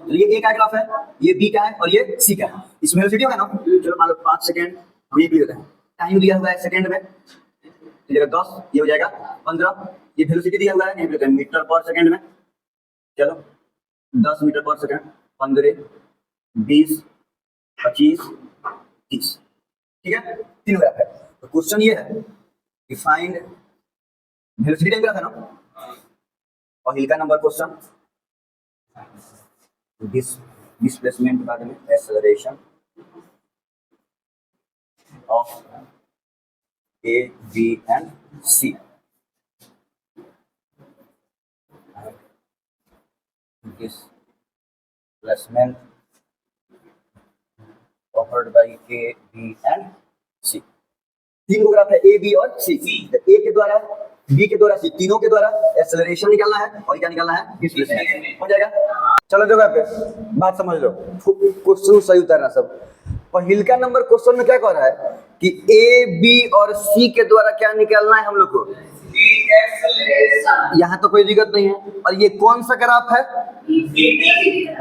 ये ए का ग्राफ है, ये बी का है और ये सी का है। इसमें वेलोसिटी होगा ना, चलो मान लो 5 सेकंड, हम ये भी होता है। टाइम दिया हुआ है सेकंड में, ये 10, ये हो जाएगा 15। ये वेलोसिटी दिया हुआ है, ये होता है मीटर पर सेकंड में। चलो 10 मीटर पर सेकंड, 15, 20, 25, 30, ठीक है? तीन ग्राफ है। तो क्वेश्चन ये है कि फाइंड वेलोसिटी टाइम ग्राफ है ना, पहले का नंबर क्वेश्चन डिस्प्लेसमेंट बाद में acceleration of A B and C, displacement offered by A B and C. तीन को ग्राफ है ए बी और सी। ए के द्वारा, बी के द्वारा, सी, तीनों के द्वारा एक्सेलरेशन निकालना है और क्या निकालना है? डिस्प्लेसमेंट। हो जाएगा? चलो जगह पे बात समझ लो, क्वेश्चन सही उतारना सब। पहले का नंबर क्वेश्चन में क्या कह रहा है कि ए बी और सी के द्वारा क्या निकालना है हम लोग को? यहाँ तो कोई दिक्कत नहीं है। और ये कौन सा ग्राफ है?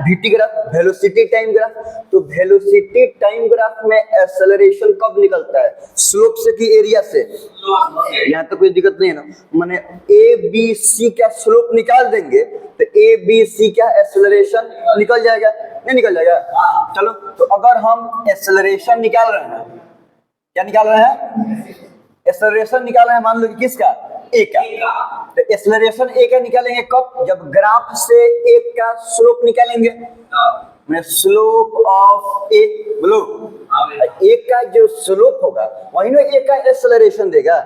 VT graph, velocity time graph. तो वेलोसिटी टाइम ग्राफ में एक्सेलरेशन कब निकलता है? स्लोप से कि एरिया से? यहाँ तो कोई दिक्कत नहीं है ना, माने ए बी सी का स्लोप निकाल देंगे तो ए बी सी का एक्सेलरेशन निकल जाएगा, नहीं निकल जाएगा? चलो, तो अगर हम एक्सेलरेशन निकाल रहे हैं, क्या निकाल रहे हैं? एक्सेलरेशन निकाल रहे हैं, मान लो कि किसका? ए का। तो एक्सेलरेशन ए का निकालेंगे कब? जब ग्राफ से एक का स्लोप निकालेंगे, मैं स्लोप ऑफ ए, बोलो ए का जो स्लोप होगा वही ना ए का एक्सेलरेशन देगा।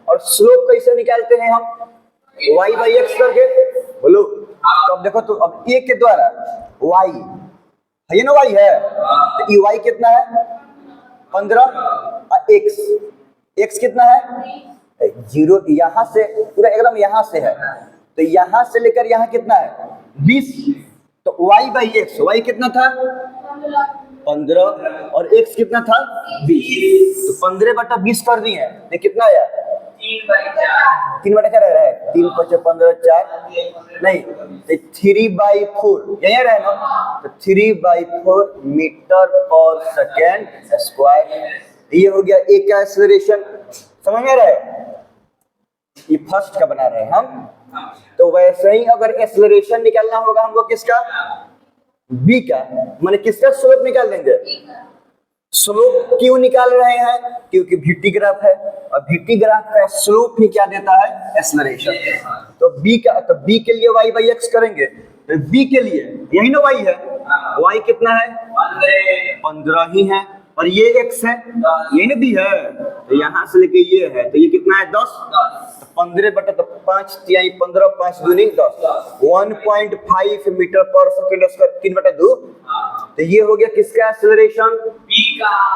और स्लोप कैसे निकालते हैं हम? y बाई एक्स करके, बोलो। तो अब देखो, तो अब ए के द्वारा y है, ये ना y है, तो ये y कितना है? 15, और x कितना है? 0। यहाँ से पूरा एकदम यहाँ से है, तो यहाँ से लेकर यहाँ कितना है? 20। तो y बाई एक्स, y कितना था? 15, और x कितना था? 20। तो 15/20 कर दिए, ये कितना आया? 3/4 रह रहा है, 3 × 5 = 15, 4 नहीं, 3/4 यही रहे ना, तो 3/4 मीटर पर सेकेंड स्क्वायर। ये हो गया ए का एक्सेलरेशन, समझ में रहे? ये फर्स्ट का बना रहे हैं हम। तो वैसे ही अगर एक्सेलरेशन निकालना होगा हमको किसका? बी का, माने किसका स्लोप निकाल देंगे? स्लोप क्यों निकाल रहे हैं? क्योंकि VT ग्राफ है, और VT ग्राफ का स्लोप ही क्या देता है? एक्सेलरेशन। तो बी का, तो बी के लिए y बाई एक्स करेंगे, तो बी के लिए यही ना y है, y कितना है? 15 ही है, और ये x है, ये ना b है, तो यहाँ से लेके ये है, तो ये कितना है? 10। 15/5 तिहाई 15, 5 दूनी 10, 1.5 मीटर पर सेकेंड स्क्वायर, 3/2। तो ये हो गया किसका एक्सेलरेशन?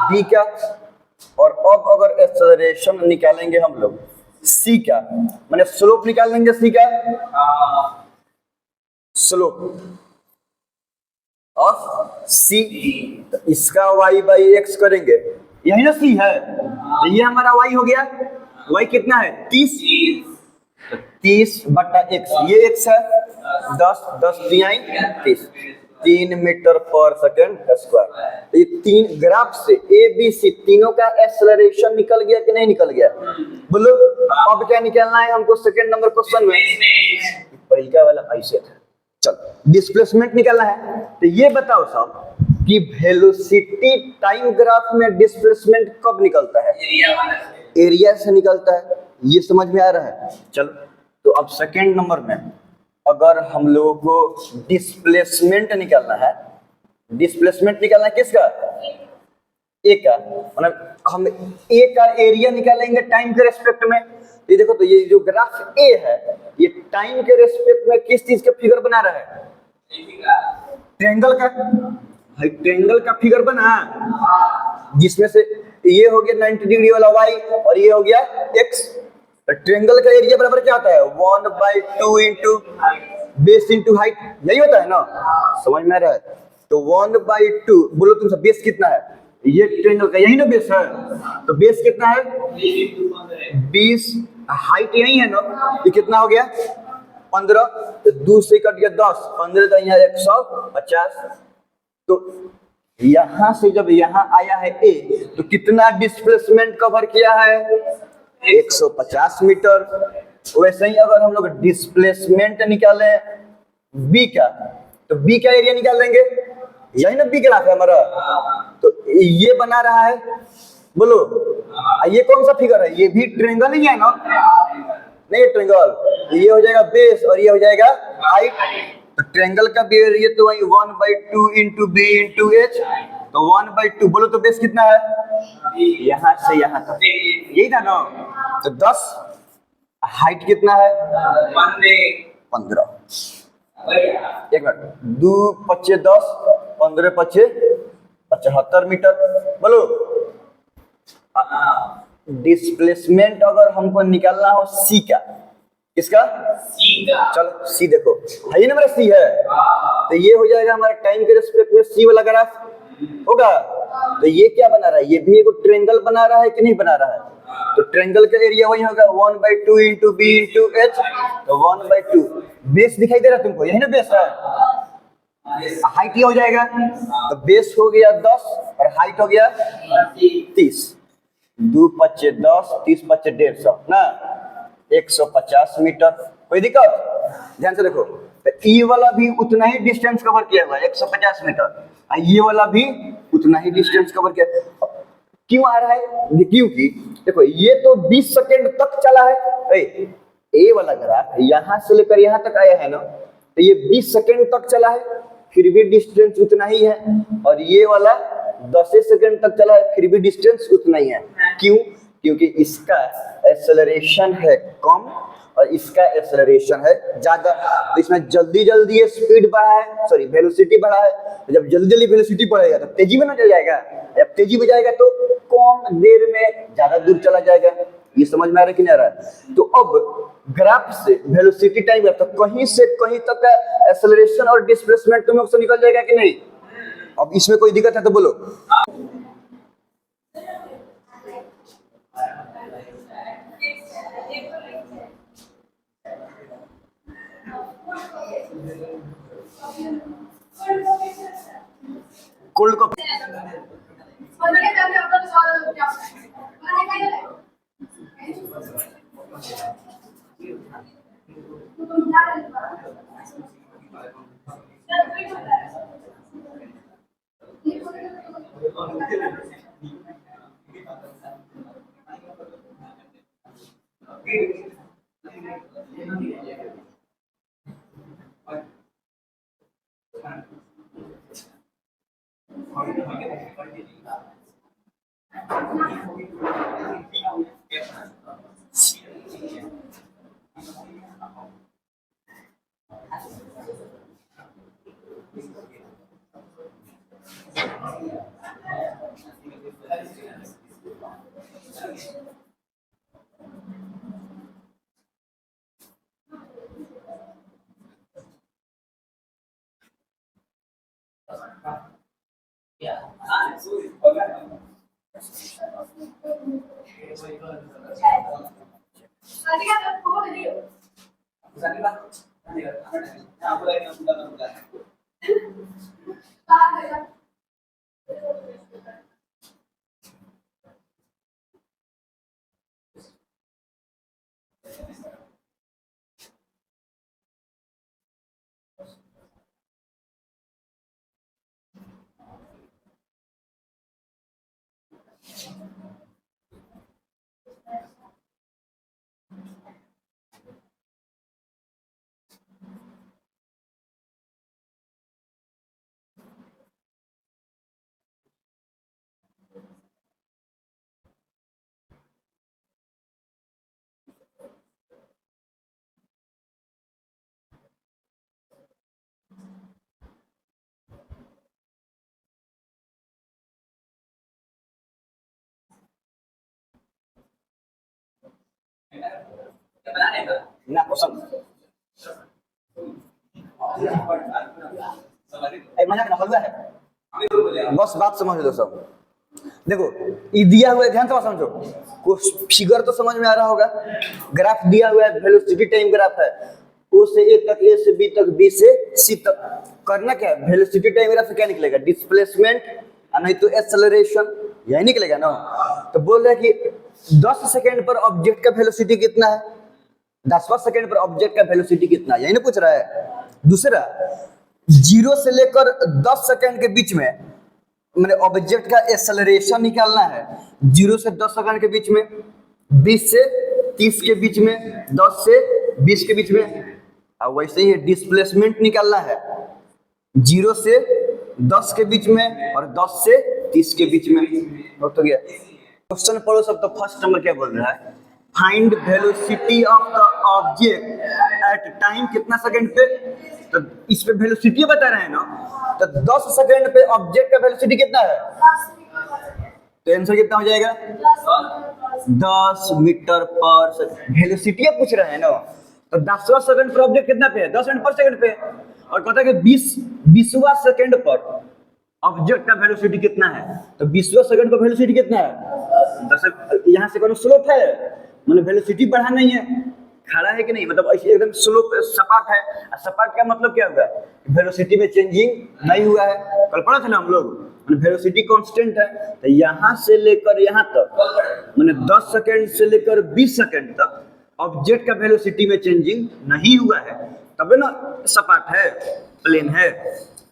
बी का। और अब अगर एक्सेलरेशन निकालेंगे हम लोग सी का, माने स्लोप निकाल लेंगे सी का, स्लोप ऑफ सी। तो इसका वाई बाई एक्स करेंगे, यही ना सी है, तो ये हमारा वाई हो गया। वाई कितना है 30, 30/x, ये x है 10, 10 तिहाई 30, 3 मीटर/सेकंड स्क्वायर। ये तीन ग्राफ से ए बी सी तीनों का एक्सेलरेशन निकल गया कि नहीं निकल गया? बोलो अब क्या निकलना है हमको सेकंड नंबर क्वेश्चन में? पहला वाला ऐसे था। चलो डिस्प्लेसमेंट निकालना है, तो ये बताओ साहब कि वेलोसिटी टाइम ग्राफ में डिस्प्लेसमेंट कब निकलता है? एरिया से निकलता है, ये समझ में आ रहा है? चलो तो अब सेकंड नंबर में अगर हम लोगों को डिस्प्लेसमेंट निकालना है, डिस्प्लेसमेंट निकालना है किसका? ए का, मतलब हम ए का एरिया निकालेंगे टाइम के रेस्पेक्ट में। ये देखो, तो ये जो ग्राफ ए है ये टाइम के रेस्पेक्ट में किस चीज का फिगर बना रहा है? ट्रायंगल का। भाई ट्रायंगल का फिगर बना, जिसमें से ये हो गया 90 डिग्री वाला वाई और ये हो गया एक्स। तो ट्रायंगल का एरिया बराबर क्या होता है? 1/2 इंटू बेस इंटू हाइट, यही होता है ना? समझ में आ रहा है? तो 1/2, बोलो तुम सब बेस कितना है? ये ट्रायंगल का यही ना बेस है, तो बेस कितना है? 20, हाइट यही है ना, ये कितना हो गया? 15, तो 2 से कट गया 10, 15 तो यहाँ 150। तो यहां से जब यहां आया है ए, तो कितना डिस्प्लेसमेंट कवर किया है? 150 मीटर। वैसे ही अगर हम लोग डिस्प्लेसमेंट निकाले बी का, तो बी का एरिया निकाल लेंगे, यही ना बी ग्राफ है हमारा। तो ये बना रहा है, बोलो ये कौन सा फिगर है? ये भी ट्रायंगल ही है ना? नहीं ट्रायंगल, ये हो जाएगा बेस और ये हो जाएगा हाइट। तो ट्रायंगल का भी एरिया तो वही 1/2 इंटू बी इंटू एच, तो 1/2। बोलो तो बेस कितना है? यहाँ से यहाँ तक, यही था ना? तो 10, हाइट कितना है? 15। एक मिनट, 2 × 10, 15 × 75 मीटर। बोलो डिस्प्लेसमेंट अगर हमको निकालना हो सी का, किसका? सी का। चलो सी देखो, है ये ना मेरा सी है, तो ये हो जाएगा हमारा टाइम के रिस्पेक्ट में सी वाला ग्राफ होगा। तो ये क्या बना रहा है? ये भी एक ट्रायंगल बना रहा है कि नहीं बना रहा है? तो ट्रायंगल का एरिया वही होगा 1/2 इंटू बी इंटू एच, तो 1/2। बेस दिखाई दे रहा है तुमको? यही ना बेस है। हाइट ये हो जाएगा, तो बेस हो गया 10 और हाइट हो गया 30। 2 × 10, 30 × 150 ना, 150 मीटर। कोई दिक्कत? ध्यान से देखो, तो ई वाला भी उतना ही डिस्टेंस कवर किया हुआ है 150 मीटर, और ये वाला भी उतना ही डिस्टेंस कवर किया। क्यों आ रहा है? क्योंकि देखो ये तो 20 सेकंड तक चला है, ए वाला ग्राफ यहां से लेकर यहां तक आया है ना, तो ये 20 सेकंड तक चला है, फिर भी डिस्टेंस उतना ही है। और ये वाला 10 सेकंड तक चला है, फिर भी डिस्टेंस उतना ही है। क्यों? क्योंकि इसका एक्सेलरेशन है कम और इसका एक्सेलरेशन है ज्यादा। तो इसमें जल्दी जल्दी ये स्पीड बढ़ा है, सॉरी वेलोसिटी बढ़ा है। तो जब जल्दी जल्दी वेलोसिटी बढ़ेगा तो तेजी में ना चल जाएगा, जब तेजी में जाएगा तो कम देर में ज्यादा दूर चला जाएगा। ये समझ में आ रहा है कि नहीं आ रहा है? तो अब ग्राफ से वेलोसिटी टाइम, तो कहीं से कहीं तक का एक्सेलरेशन और डिस्प्लेसमेंट तुम लोग से निकल जाएगा कि नहीं? अब इसमें कोई दिक्कत है तो बोलो। कोल्ड कॉफी ना पसंद मजाक ना फलुआ है, बस बात समझ लो सब। देखो ये दिया हुआ है, ध्यान से समझो, कुछ फिगर तो समझ में आ रहा होगा। ग्राफ दिया हुआ है, वेलोसिटी टाइम ग्राफ है, ओ से ए तक, ए से बी तक, बी से सी तक। करना क्या है, वेलोसिटी टाइम ग्राफ से क्या निकलेगा, डिस्प्लेसमेंट, नहीं तो एक्सेलरेशन, यही निकलेगा ना। तो बोल रहे हैं कि 10 सेकंड पर ऑब्जेक्ट का वेलोसिटी कितना है, 10वां सेकंड पर ऑब्जेक्ट का वेलोसिटी कितना है, यही ना पूछ रहा है। दूसरा 0 से लेकर 10 सेकंड के बीच में मैंने ऑब्जेक्ट का एक्सेलरेशन निकालना है, 0 से 10 सेकंड के बीच में, 20 से 30 के बीच में, 10 से 20 के बीच में। और वैसे ही डिस्प्लेसमेंट निकालना है, 0 से 10 के बीच में और 10 से 30 के बीच में। तो गया क्वेश्चन पढ़ो सब। तो फर्स्ट नंबर क्या बोल रहा है, find velocity of the object at time कितना सेकंड पे, तो इस पे वेलोसिटी बता रहे हैं ना। तो 10 सेकंड पे ऑब्जेक्ट का वेलोसिटी कितना है, तो आंसर कितना हो जाएगा, 10 मीटर पर सेकंड। वेलोसिटी पूछ रहे हैं ना, तो 10वां सेकंड पर ऑब्जेक्ट कितना पे है, 10 मीटर पर सेकंड पे। और कहता है कि 20वां सेकंड पर ऑब्जेक्ट का वेलोसिटी कितना है, तो 20वां सेकंड पर वेलोसिटी कितना है 10। यहाँ से कोनो स्लोप है, मतलब वेलोसिटी बढ़ा नहीं है, खड़ा है कि नहीं, मतलब ऐसे एकदम स्लोप सपाट है। सपाट का मतलब क्या होगा, वेलोसिटी में चेंजिंग नहीं हुआ है। कल पढ़ा था ना हम लोग, वेलोसिटी कांस्टेंट है। तो यहाँ से लेकर यहाँ तक, मैंने 10 सेकंड से लेकर 20 सेकंड तक ऑब्जेक्ट का वेलोसिटी में चेंजिंग नहीं हुआ है, तब ना सपाट है, प्लेन है।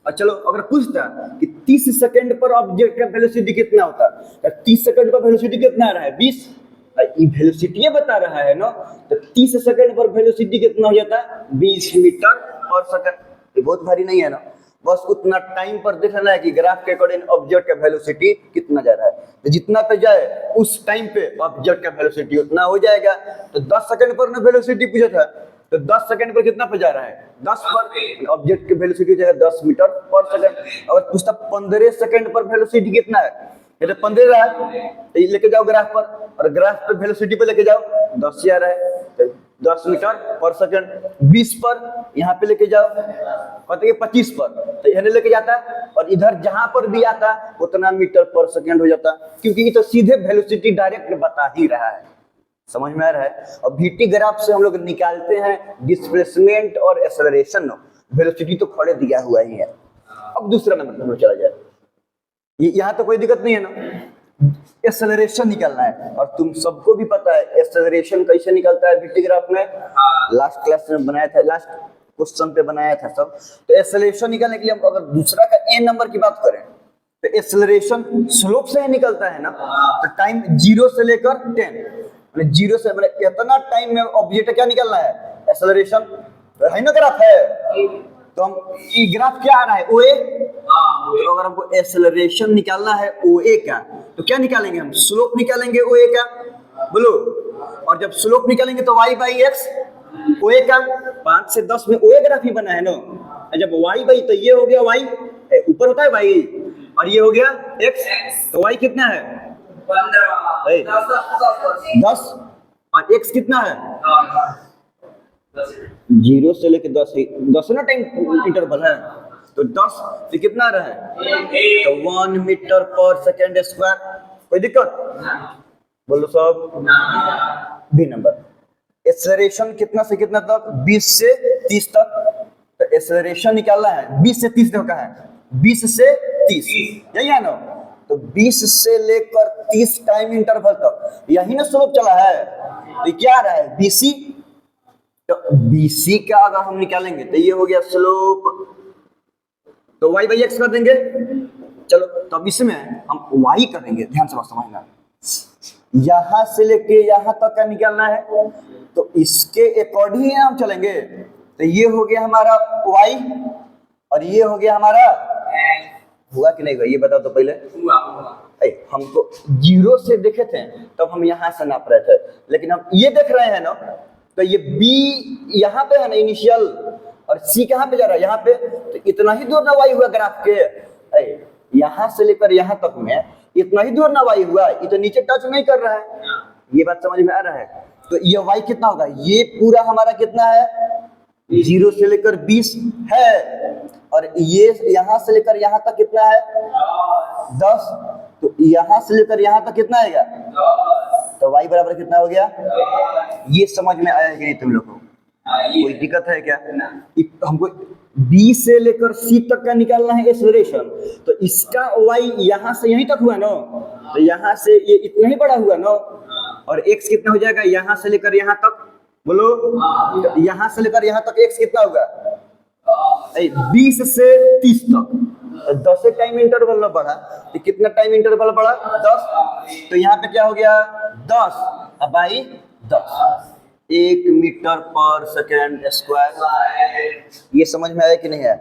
और चलो अगर पूछता कि 30 सेकंड पर ऑब्जेक्ट का वेलोसिटी कितना होता है, 30 सेकंड पर वेलोसिटी कितना आ रहा है 20, ये वेलोसिटी बता रहा है ना। तो 30 सेकंड पर वेलोसिटी कितना हो जाता है 20 मीटर पर सेकंड। ये बहुत भारी नहीं है ना, बस उतना टाइम पर देखना है कि ग्राफ के अकॉर्डिंग ऑब्जेक्ट का वेलोसिटी कितना जा रहा है। तो जितना पे जाए उस टाइम पे ऑब्जेक्ट का वेलोसिटी उतना हो जाएगा। तो 10 सेकंड पर ना वेलोसिटी पूछा था, तो 10 सेकंड पर कितना पे जा रहा है 10 पर, ऑब्जेक्ट की वेलोसिटी जो है 10 मीटर पर सेकंड। और पूछता 15 सेकंड पर वेलोसिटी कितना है, ये तो 15 रहा है, तो ये लेके जाओ ग्राफ पर, और ग्राफ पे वेलोसिटी पे लेके जाओ 10 आ रहा है, तो 10 मीटर पर सेकंड। 20 पर यहाँ पे लेके जाओ, कहते हैं 25 पर, तो यहाँ लेके जाता है, और इधर जहां पर भी आता उतना मीटर पर सेकंड हो जाता, क्योंकि ये तो सीधे वेलोसिटी डायरेक्ट बता ही रहा है। समझ में आ रहा है। और VT ग्राफ से हम लोग निकालते हैं डिस्प्लेसमेंट और एक्सेलरेशन। वेलोसिटी तो खड़े दिया हुआ ही है। अब दूसरा नंबर पर चला जाए, यहाँ तो कोई दिक्कत नहीं है ना, एक्सेलरेशन निकालना है। और तुम सबको भी पता है एक्सेलरेशन कैसे निकलता है VT ग्राफ में, लास्ट क्लास में बनाया था, लास्ट क्वेश्चन पे बनाया था सब। तो एक्सेलरेशन निकालने के लिए हम अगर दूसरा का n नंबर की बात करें, तो एक्सेलरेशन स्लोप से ही निकलता है ना। तो टाइम 0 से लेकर 10, 0 से मतलब इतना टाइम में ऑब्जेक्ट क्या निकलना है, एक्सेलरेशन है ना। ग्राफ है तो हम ये ग्राफ क्या आ रहा है OA, तो अगर हमको एक्सेलरेशन निकालना है OA का, तो क्या निकालेंगे हम, स्लोप निकालेंगे OA का, बोलो। और जब स्लोप निकालेंगे तो y/x OA का, 5 से 10 में OA ग्राफ ही बना है ना। जब y/, तो ये हो गया y, ऊपर होता है y, और ये हो गया x, तो y कितना है 10, और x कितना है 0 से लेके 10 ना टाइम इंटरवल है। तो 10 से कितना रहा है, तो 1 मीटर पर सेकेंड स्क्वायर। कोई दिक्कत, बोलो सब। बी नंबर, एक्सेलरेशन कितना से कितना तक, 20 से 30 तक। तो एक्सेलरेशन निकालना है 20 से 30 तक का है, 20 से 30 यही है ना। तो 20 से लेकर 30 टाइम इंटरवल तक यही ना स्लोप चला है। तो क्या आ रहा है, BC। तो BC का अगर हम निकालेंगे तो ये हो गया स्लोप, तो y बाई एक्स कर देंगे। चलो तो अब इसमें हम y करेंगे, ध्यान से समझना। यहां से लेके यहां तक का निकालना है, तो इसके अकॉर्डिंग ही हम चलेंगे। तो ये हो गया हमारा y और ये हो गया हमारा, हुआ कि नहीं हुआ ये बताओ तो पहले। हमको 0 से देखे थे तब हम यहाँ से नाप रहे थे, लेकिन हम ये देख रहे हैं ना, तो ये B यहाँ पे है ना इनिशियल, और C कहाँ पे जा रहा है, यहाँ पे। तो इतना ही दूर ना y हुआ ग्राफ के, यहाँ से लेकर यहाँ तक में इतना ही दूर ना y हुआ, ये तो नीचे टच नहीं कर रहा है। ये बात समझ में आ रहा है। तो ये y कितना होगा, ये पूरा हमारा कितना है, 0 से लेकर 20 है, और ये यहाँ से लेकर यहाँ तक कितना है, 10। तो यहाँ से लेकर यहाँ तक कितना आएगा, तो y बराबर कितना हो गया। ये समझ में आया है कि नहीं तुम लोग को, कोई दिक्कत है क्या। हमको B से लेकर C तक का निकालना है एक्सेलरेशन, तो इसका y यहाँ से यहीं तक हुआ ना, तो यहाँ से ये इतना ही बड़ा हुआ ना, और x कितना हो जाएगा, यहाँ से लेकर यहाँ तक, बोलो यहाँ से लेकर यहाँ तक x कितना होगा, 20 से 30 तक। 10 टाइम इंटरवल ना बढ़ा, तो कितना टाइम इंटरवल बढ़ा, 10। तो यहाँ पे क्या हो गया, 10 बाई 10, 1 मीटर पर सेकेंड स्क्वायर। ये समझ में आया कि नहीं है।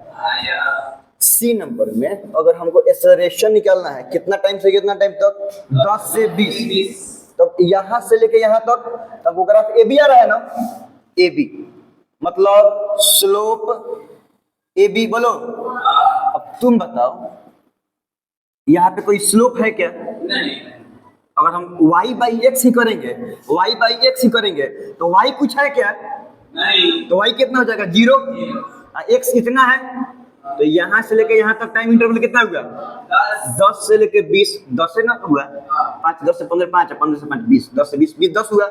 C नंबर में अगर हमको एक्सेलरेशन निकालना है, कितना टाइम से कितना टाइम तक, 10 से 20, तो यहाँ से लेके यहाँ तक, तब वो ग्राफ AB आ रहा है ना, AB मतलब स्लोप AB। बोलो अब तुम बताओ, यहाँ पे कोई स्लोप है क्या, अगर हम y बाई एक्स ही करेंगे, y बाई एक्स ही करेंगे, तो y कुछ है क्या, नहीं। तो y कितना हो जाएगा, 0। x कितना है, तो यहाँ से लेके यहाँ तक टाइम इंटरवल कितना हुआ, 10 से लेके 20, 10 से ना हुआ 5, 10 से 15 5, 15 से 5 20, 10 से 20 20, 10 हुआ।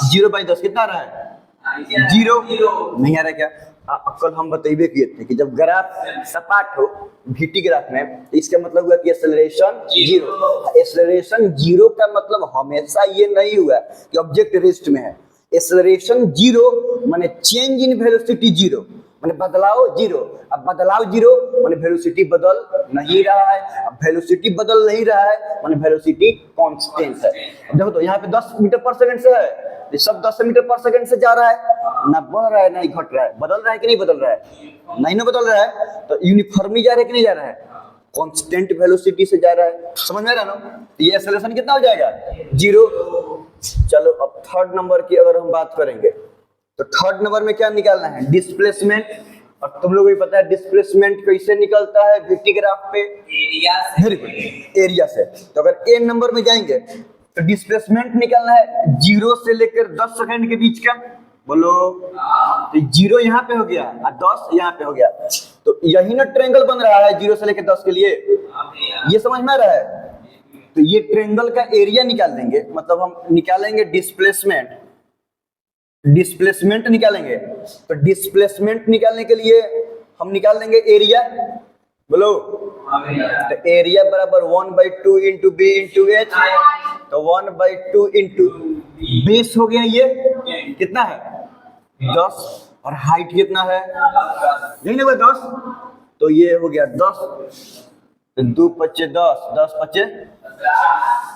0 बाई 10 कितना आ रहा है, 0 नहीं आ रहा क्या। कल हम बतेबे किए थे कि जब ग्राफ सपाट हो VT ग्राफ में, इसका मतलब हुआ कि एक्सेलरेशन 0। एक्सेलरेशन 0 का मतलब हमेशा ये नहीं हुआ कि ऑब्जेक्ट रेस्ट में है। एक्सेलरेशन 0 माने चेंज इन वेलोसिटी 0, माने बदलाव 0। अब बदलाव 0 माने वेलोसिटी बदल नहीं रहा है। अब वेलोसिटी बदल नहीं रहा है माने वेलोसिटी कांस्टेंट है। देखो तो यहाँ पे 10 मीटर पर सेकंड से है, ये सब 10 मीटर पर सेकंड से जा रहा है, ना बढ़ रहा है ना घट रहा है। बदल रहा है कि नहीं बदल रहा है, नहीं ना बदल रहा है। तो यूनिफॉर्मली जा रहा है कि नहीं जा रहा है, कांस्टेंट वेलोसिटी से जा रहा है। समझ में आ रहा है ना। ये एक्सेलरेशन कितना हो जाएगा, 0। चलो अब थर्ड नंबर की अगर हम बात करेंगे, तो थर्ड नंबर में क्या निकालना है, डिस्प्लेसमेंट। और तुम लोगों को पता है डिस्प्लेसमेंट कैसे निकलता है VT ग्राफ पे, एरिया से। तो अगर ए नंबर में जाएंगे तो डिस्प्लेसमेंट निकालना है 0 से लेकर 10 सेकंड के बीच का। बोलो तो 0 यहाँ पे हो गया और 10 यहाँ पे हो गया, तो यही ना ट्रायंगल बन रहा है 0 से लेकर 10 के लिए। ये समझ में आ रहा है। तो ये ट्रायंगल का एरिया निकाल देंगे, मतलब हम निकालेंगे डिस्प्लेसमेंट। डिस्प्लेसमेंट निकालेंगे तो डिस्प्लेसमेंट निकालने के लिए हम निकाल लेंगे एरिया। बोलो तो एरिया बराबर 1/2 इंटू बी इंटू एच, तो 1/2 इंटू बेस हो गया, ये कितना है 10, और हाइट कितना है यही ना 10, तो ये हो गया 10, तो 2 × 10, 10 ×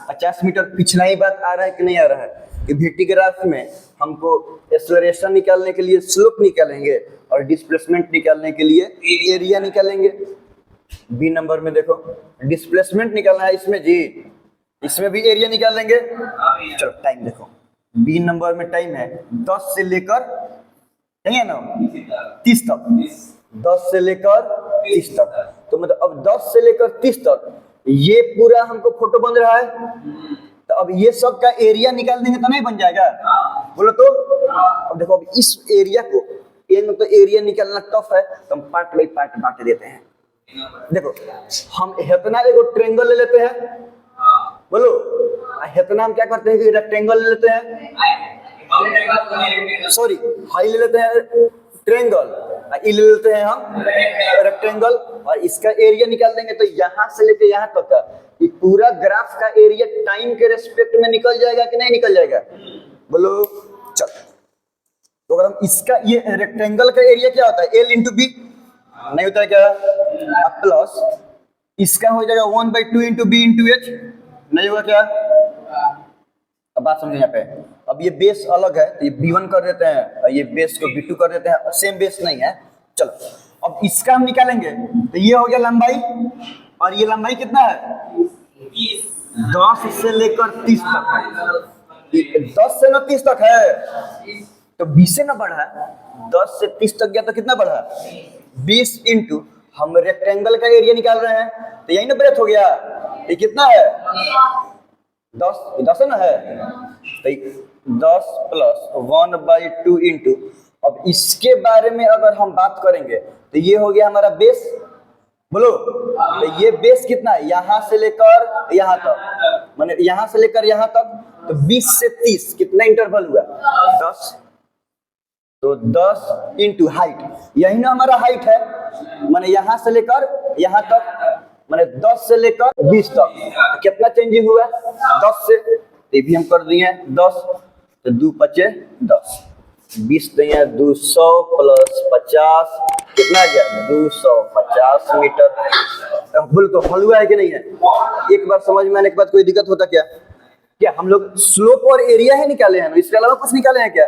50 मीटर। पिछला ही बात आ रहा है कि नहीं आ रहा है कि VT ग्राफ में हमको एक्सेलरेशन निकालने के लिए स्लोप निकालेंगे और डिस्प्लेसमेंट निकालने के लिए एरिया निकालेंगे। बी नंबर में देखो डिस्प्लेसमेंट निकालना है इसमें जी, इसमें भी एरिया निकाल लेंगे। चलो टाइम देखो, बी नंबर में टाइम है 10 से लेकर है ना 30 तक, 10 से लेकर 30 तक। तो मतलब अब 10 से लेकर 30 तक ये पूरा हमको फोटो बन रहा है, तो अब ये सब का एरिया निकाल देंगे तो नहीं बन जाएगा। बोलो तो अब देखो, अब इस एरिया को, ये मतलब एरिया निकालना टफ है, तो हम पार्ट बाई पार्ट बांट देते हैं। देखो हम इतना एगो ट्रेंगल ले लेते हैं, बोलो इतना हम क्या करते हैं कि रेक्टेंगल ले लेते हैं, सॉरी हाई ले लेते हैं ट्रेंगल, ले लेते हैं हम रेक्टेंगल, और इसका एरिया निकाल देंगे तो यहाँ से लेके यहाँ तक का ये पूरा ग्राफ का एरिया टाइम के रेस्पेक्ट में निकल जाएगा कि नहीं निकल जाएगा, बोलो। चल तो अगर हम इसका ये रेक्टेंगल का एरिया क्या होता है, L इंटू बी, नहीं होता है क्या, प्लस इसका हो जाएगा 1/2 इंटू बी इंटू एच, नहीं होगा क्या। अब बात समझे यहाँ पे, अब ये बेस अलग है तो ये B1 कर देते हैं और ये बेस को B2 कर देते हैं, सेम बेस नहीं है। चलो अब इसका हम निकालेंगे तो ये हो गया लंबाई, और ये लंबाई कितना है 10 से लेकर 30 तक है, 10 से ना 30 तक है तो 20 से ना बढ़ा, 10 से 30 तक गया तो कितना बढ़ा 20 इंटू हम रेक्टेंगल का एरिया निकाल रहे हैं तो यही ना ब्रेथ हो गया, ये कितना है 10 ना है तो 10 प्लस 1/2 इंटू, अब इसके बारे में अगर हम बात करेंगे तो ये हो गया हमारा बेस, बोलो तो ये बेस कितना है यहाँ से लेकर यहाँ तक, माने यहाँ से लेकर यहाँ तक तो 20 से 30 कितना इंटरवल हुआ 10, तो 10 इंटू हाइट, यही ना हमारा हाइट है, माने यहाँ से लेकर यहाँ तक, माने 10 से लेकर 20 तक तो कितना चेंजिंग हुआ 10 से, ये भी हम कर दिए 10 तो 2 5 10, 20 दिए 200 प्लस 50 कितना आ गया 250 मीटर। बोल तो हल हुआ है कि नहीं है, एक बार समझ में आने के बाद कोई दिक्कत होता क्या, क्या हम लोग स्लोप और एरिया ही निकाले हैं ना, इसके अलावा कुछ निकाले हैं क्या।